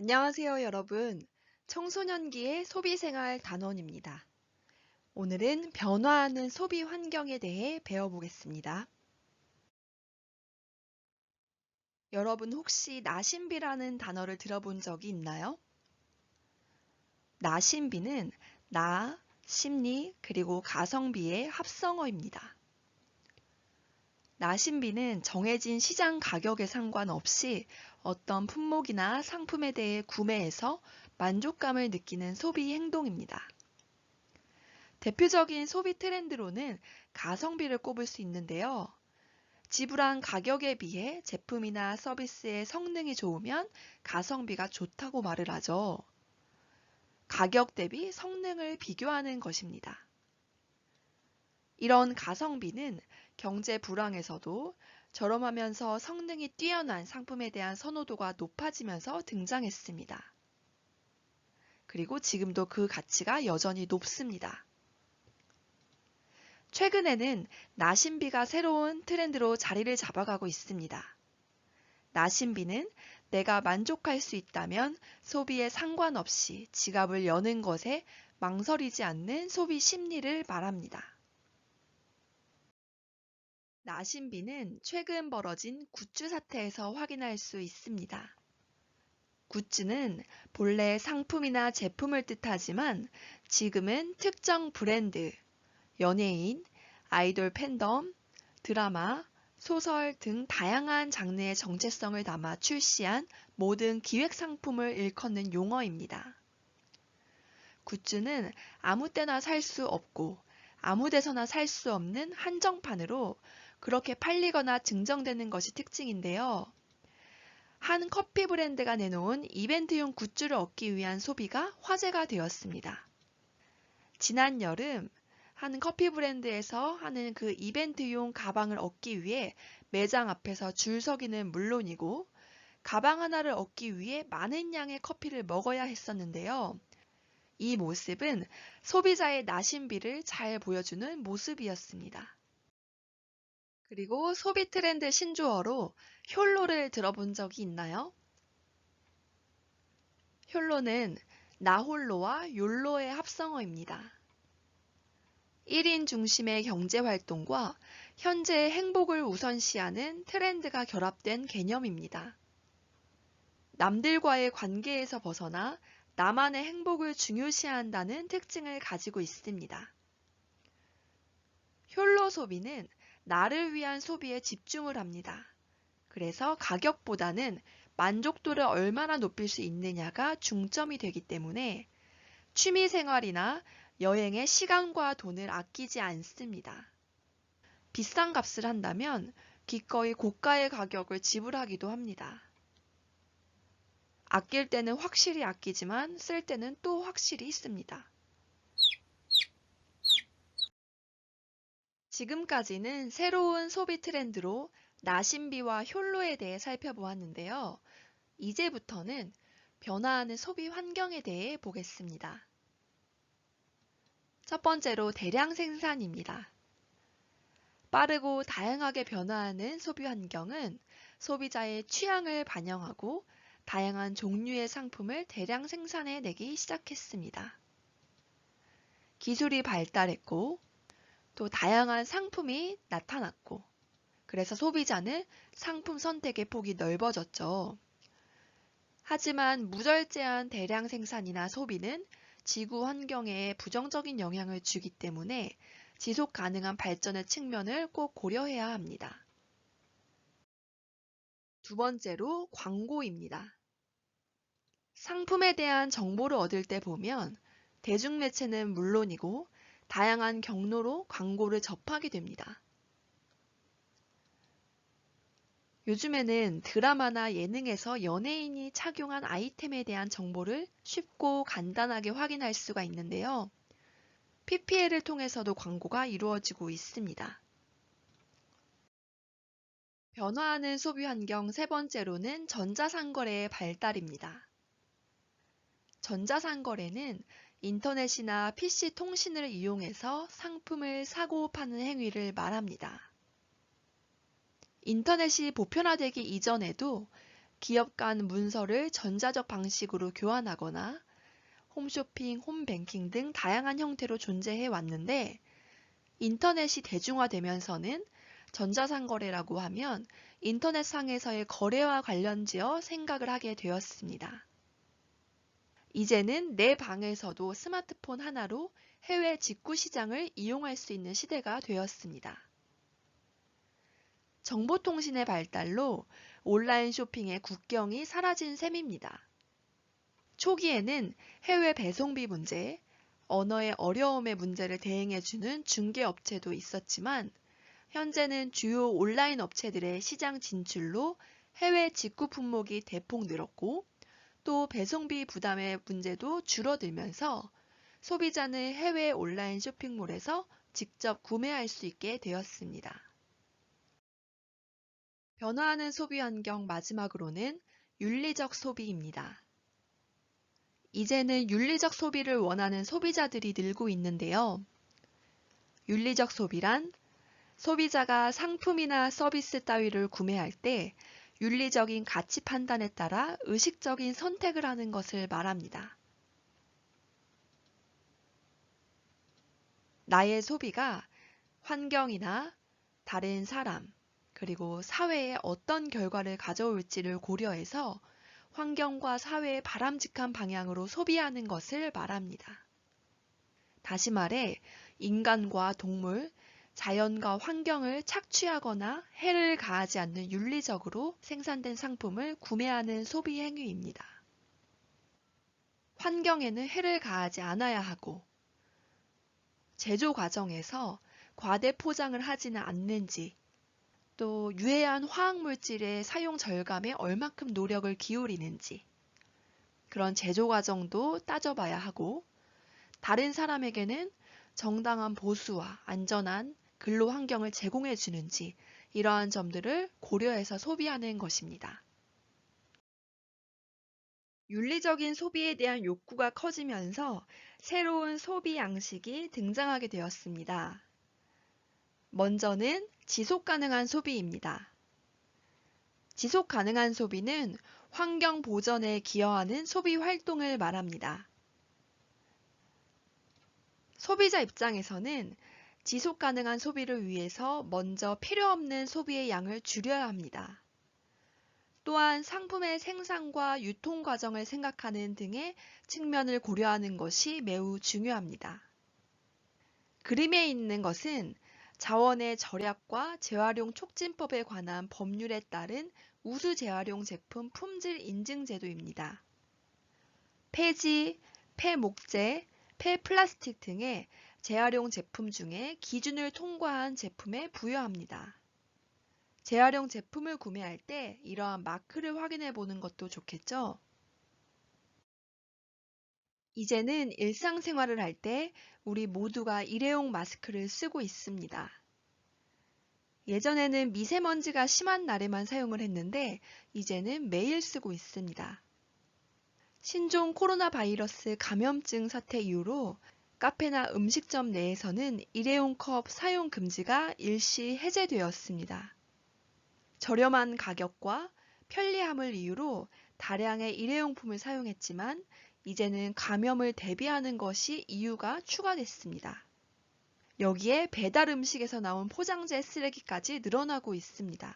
안녕하세요, 여러분. 청소년기의 소비생활 단원입니다. 오늘은 변화하는 소비 환경에 대해 배워보겠습니다. 여러분 혹시 나심비라는 단어를 들어본 적이 있나요? 나심비는 나, 심리, 그리고 가성비의 합성어입니다. 나심비는 정해진 시장 가격에 상관없이 어떤 품목이나 상품에 대해 구매해서 만족감을 느끼는 소비 행동입니다. 대표적인 소비 트렌드로는 가성비를 꼽을 수 있는데요. 지불한 가격에 비해 제품이나 서비스의 성능이 좋으면 가성비가 좋다고 말을 하죠. 가격 대비 성능을 비교하는 것입니다. 이런 가성비는 경제 불황에서도 저렴하면서 성능이 뛰어난 상품에 대한 선호도가 높아지면서 등장했습니다. 그리고 지금도 그 가치가 여전히 높습니다. 최근에는 나심비가 새로운 트렌드로 자리를 잡아가고 있습니다. 나심비는 내가 만족할 수 있다면 소비에 상관없이 지갑을 여는 것에 망설이지 않는 소비 심리를 말합니다. 나심비는 최근 벌어진 굿즈 사태에서 확인할 수 있습니다. 굿즈는 본래 상품이나 제품을 뜻하지만 지금은 특정 브랜드, 연예인, 아이돌 팬덤, 드라마, 소설 등 다양한 장르의 정체성을 담아 출시한 모든 기획 상품을 일컫는 용어입니다. 굿즈는 아무 때나 살 수 없고 아무 데서나 살 수 없는 한정판으로 그렇게 팔리거나 증정되는 것이 특징인데요. 한 커피 브랜드가 내놓은 이벤트용 굿즈를 얻기 위한 소비가 화제가 되었습니다. 지난 여름 한 커피 브랜드에서 하는 그 이벤트용 가방을 얻기 위해 매장 앞에서 줄 서기는 물론이고 가방 하나를 얻기 위해 많은 양의 커피를 먹어야 했었는데요. 이 모습은 소비자의 나심비를 잘 보여주는 모습이었습니다. 그리고 소비 트렌드 신조어로 욜로를 들어본 적이 있나요? 욜로는 나홀로와 욜로의 합성어입니다. 1인 중심의 경제활동과 현재의 행복을 우선시하는 트렌드가 결합된 개념입니다. 남들과의 관계에서 벗어나 나만의 행복을 중요시한다는 특징을 가지고 있습니다. 욜로 소비는 나를 위한 소비에 집중을 합니다. 그래서 가격보다는 만족도를 얼마나 높일 수 있느냐가 중점이 되기 때문에 취미 생활이나 여행에 시간과 돈을 아끼지 않습니다. 비싼 값을 한다면 기꺼이 고가의 가격을 지불하기도 합니다. 아낄 때는 확실히 아끼지만 쓸 때는 또 확실히 씁니다. 지금까지는 새로운 소비 트렌드로 나심비와 욜로에 대해 살펴보았는데요. 이제부터는 변화하는 소비 환경에 대해 보겠습니다. 첫 번째로 대량 생산입니다. 빠르고 다양하게 변화하는 소비 환경은 소비자의 취향을 반영하고 다양한 종류의 상품을 대량 생산해 내기 시작했습니다. 기술이 발달했고 또 다양한 상품이 나타났고 그래서 소비자는 상품 선택의 폭이 넓어졌죠. 하지만 무절제한 대량 생산이나 소비는 지구 환경에 부정적인 영향을 주기 때문에 지속 가능한 발전의 측면을 꼭 고려해야 합니다. 두 번째로 광고입니다. 상품에 대한 정보를 얻을 때 보면 대중매체는 물론이고 다양한 경로로 광고를 접하게 됩니다. 요즘에는 드라마나 예능에서 연예인이 착용한 아이템에 대한 정보를 쉽고 간단하게 확인할 수가 있는데요. PPL을 통해서도 광고가 이루어지고 있습니다. 변화하는 소비 환경 세 번째로는 전자상거래의 발달입니다. 전자상거래는 인터넷이나 PC 통신을 이용해서 상품을 사고 파는 행위를 말합니다. 인터넷이 보편화되기 이전에도 기업 간 문서를 전자적 방식으로 교환하거나 홈쇼핑, 홈뱅킹 등 다양한 형태로 존재해 왔는데 인터넷이 대중화되면서는 전자상거래라고 하면 인터넷상에서의 거래와 관련지어 생각을 하게 되었습니다. 이제는 내 방에서도 스마트폰 하나로 해외 직구 시장을 이용할 수 있는 시대가 되었습니다. 정보통신의 발달로 온라인 쇼핑의 국경이 사라진 셈입니다. 초기에는 해외 배송비 문제, 언어의 어려움의 문제를 대행해주는 중개업체도 있었지만 현재는 주요 온라인 업체들의 시장 진출로 해외 직구 품목이 대폭 늘었고 또 배송비 부담의 문제도 줄어들면서 소비자는 해외 온라인 쇼핑몰에서 직접 구매할 수 있게 되었습니다. 변화하는 소비 환경 마지막으로는 윤리적 소비입니다. 이제는 윤리적 소비를 원하는 소비자들이 늘고 있는데요. 윤리적 소비란 소비자가 상품이나 서비스 따위를 구매할 때 윤리적인 가치 판단에 따라 의식적인 선택을 하는 것을 말합니다. 나의 소비가 환경이나 다른 사람, 그리고 사회에 어떤 결과를 가져올지를 고려해서 환경과 사회에 바람직한 방향으로 소비하는 것을 말합니다. 다시 말해, 인간과 동물, 자연과 환경을 착취하거나 해를 가하지 않는 윤리적으로 생산된 상품을 구매하는 소비 행위입니다. 환경에는 해를 가하지 않아야 하고, 제조 과정에서 과대 포장을 하지는 않는지, 또 유해한 화학물질의 사용 절감에 얼마큼 노력을 기울이는지, 그런 제조 과정도 따져봐야 하고, 다른 사람에게는 정당한 보수와 안전한 근로 환경을 제공해 주는지 이러한 점들을 고려해서 소비하는 것입니다. 윤리적인 소비에 대한 욕구가 커지면서 새로운 소비 양식이 등장하게 되었습니다. 먼저는 지속 가능한 소비입니다. 지속 가능한 소비는 환경 보전에 기여하는 소비 활동을 말합니다. 소비자 입장에서는 지속 가능한 소비를 위해서 먼저 필요 없는 소비의 양을 줄여야 합니다. 또한 상품의 생산과 유통 과정을 생각하는 등의 측면을 고려하는 것이 매우 중요합니다. 그림에 있는 것은 자원의 절약과 재활용 촉진법에 관한 법률에 따른 우수 재활용 제품 품질 인증 제도입니다. 폐지, 폐목재, 폐플라스틱 등의 재활용 제품 중에 기준을 통과한 제품에 부여합니다. 재활용 제품을 구매할 때 이러한 마크를 확인해 보는 것도 좋겠죠? 이제는 일상생활을 할 때 우리 모두가 일회용 마스크를 쓰고 있습니다. 예전에는 미세먼지가 심한 날에만 사용을 했는데 이제는 매일 쓰고 있습니다. 신종 코로나 바이러스 감염증 사태 이후로 카페나 음식점 내에서는 일회용 컵 사용 금지가 일시 해제되었습니다. 저렴한 가격과 편리함을 이유로 다량의 일회용품을 사용했지만 이제는 감염을 대비하는 것이 이유가 추가됐습니다. 여기에 배달 음식에서 나온 포장재 쓰레기까지 늘어나고 있습니다.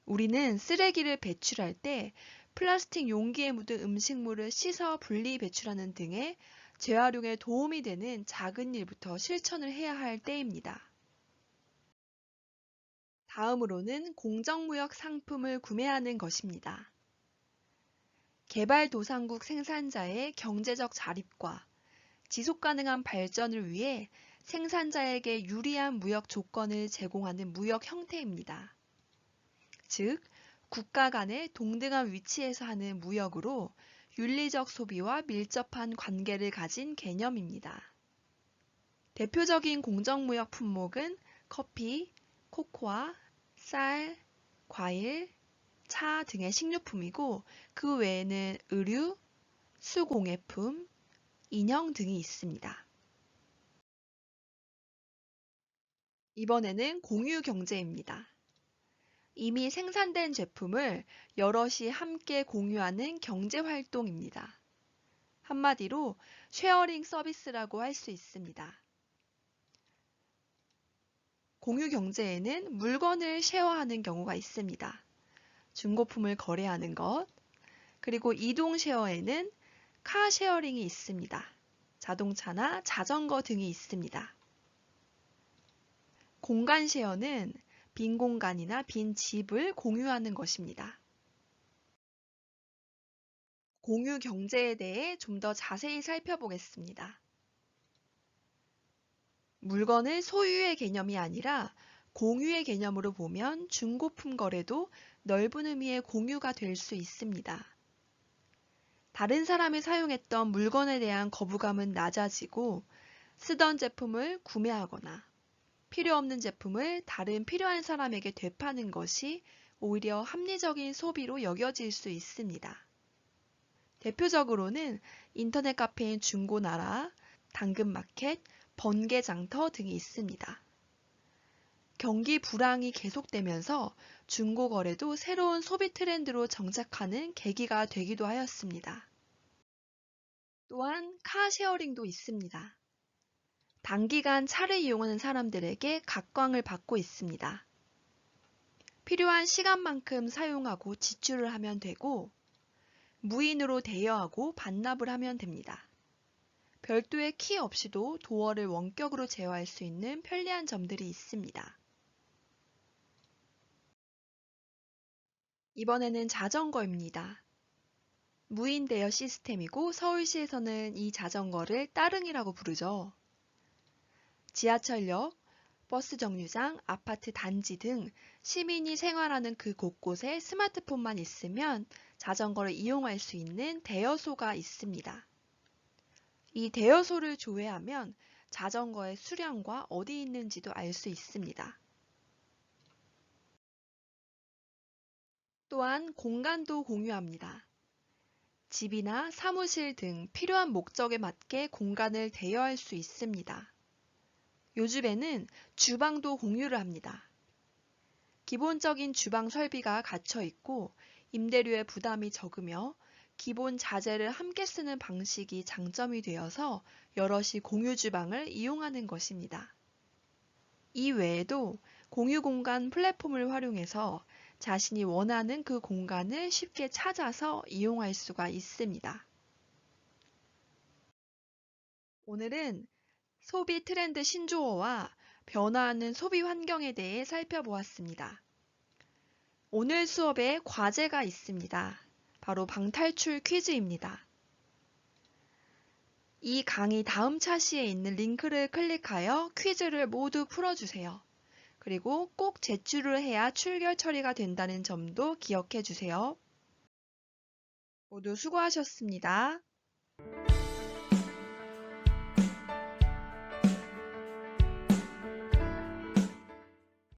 우리는 쓰레기를 배출할 때 플라스틱 용기에 묻은 음식물을 씻어 분리 배출하는 등의 재활용에 도움이 되는 작은 일부터 실천을 해야 할 때입니다. 다음으로는 공정무역 상품을 구매하는 것입니다. 개발도상국 생산자의 경제적 자립과 지속가능한 발전을 위해 생산자에게 유리한 무역 조건을 제공하는 무역 형태입니다. 즉, 국가 간의 동등한 위치에서 하는 무역으로 윤리적 소비와 밀접한 관계를 가진 개념입니다. 대표적인 공정무역 품목은 커피, 코코아, 쌀, 과일, 차 등의 식료품이고 그 외에는 의류, 수공예품, 인형 등이 있습니다. 이번에는 공유경제입니다. 이미 생산된 제품을 여럿이 함께 공유하는 경제활동입니다. 한마디로 쉐어링 서비스라고 할 수 있습니다. 공유 경제에는 물건을 쉐어하는 경우가 있습니다. 중고품을 거래하는 것, 그리고 이동 쉐어에는 카 쉐어링이 있습니다. 자동차나 자전거 등이 있습니다. 공간 쉐어는 빈 공간이나 빈 집을 공유하는 것입니다. 공유 경제에 대해 좀 더 자세히 살펴보겠습니다. 물건을 소유의 개념이 아니라 공유의 개념으로 보면 중고품 거래도 넓은 의미의 공유가 될 수 있습니다. 다른 사람이 사용했던 물건에 대한 거부감은 낮아지고 쓰던 제품을 구매하거나 필요 없는 제품을 다른 필요한 사람에게 되파는 것이 오히려 합리적인 소비로 여겨질 수 있습니다. 대표적으로는 인터넷 카페인 중고나라, 당근마켓, 번개장터 등이 있습니다. 경기 불황이 계속되면서 중고거래도 새로운 소비 트렌드로 정착하는 계기가 되기도 하였습니다. 또한 카쉐어링도 있습니다. 단기간 차를 이용하는 사람들에게 각광을 받고 있습니다. 필요한 시간만큼 사용하고 지출을 하면 되고 무인으로 대여하고 반납을 하면 됩니다. 별도의 키 없이도 도어를 원격으로 제어할 수 있는 편리한 점들이 있습니다. 이번에는 자전거입니다. 무인 대여 시스템이고 서울시에서는 이 자전거를 따릉이라고 부르죠. 지하철역, 버스 정류장, 아파트 단지 등 시민이 생활하는 그 곳곳에 스마트폰만 있으면 자전거를 이용할 수 있는 대여소가 있습니다. 이 대여소를 조회하면 자전거의 수량과 어디 있는지도 알 수 있습니다. 또한 공간도 공유합니다. 집이나 사무실 등 필요한 목적에 맞게 공간을 대여할 수 있습니다. 요즘에는 주방도 공유를 합니다. 기본적인 주방 설비가 갖춰 있고 임대료의 부담이 적으며 기본 자재를 함께 쓰는 방식이 장점이 되어서 여럿이 공유 주방을 이용하는 것입니다. 이 외에도 공유 공간 플랫폼을 활용해서 자신이 원하는 그 공간을 쉽게 찾아서 이용할 수가 있습니다. 오늘은 소비 트렌드 신조어와 변화하는 소비 환경에 대해 살펴보았습니다. 오늘 수업에 과제가 있습니다. 바로 방탈출 퀴즈입니다. 이 강의 다음 차시에 있는 링크를 클릭하여 퀴즈를 모두 풀어주세요. 그리고 꼭 제출을 해야 출결 처리가 된다는 점도 기억해 주세요. 모두 수고하셨습니다.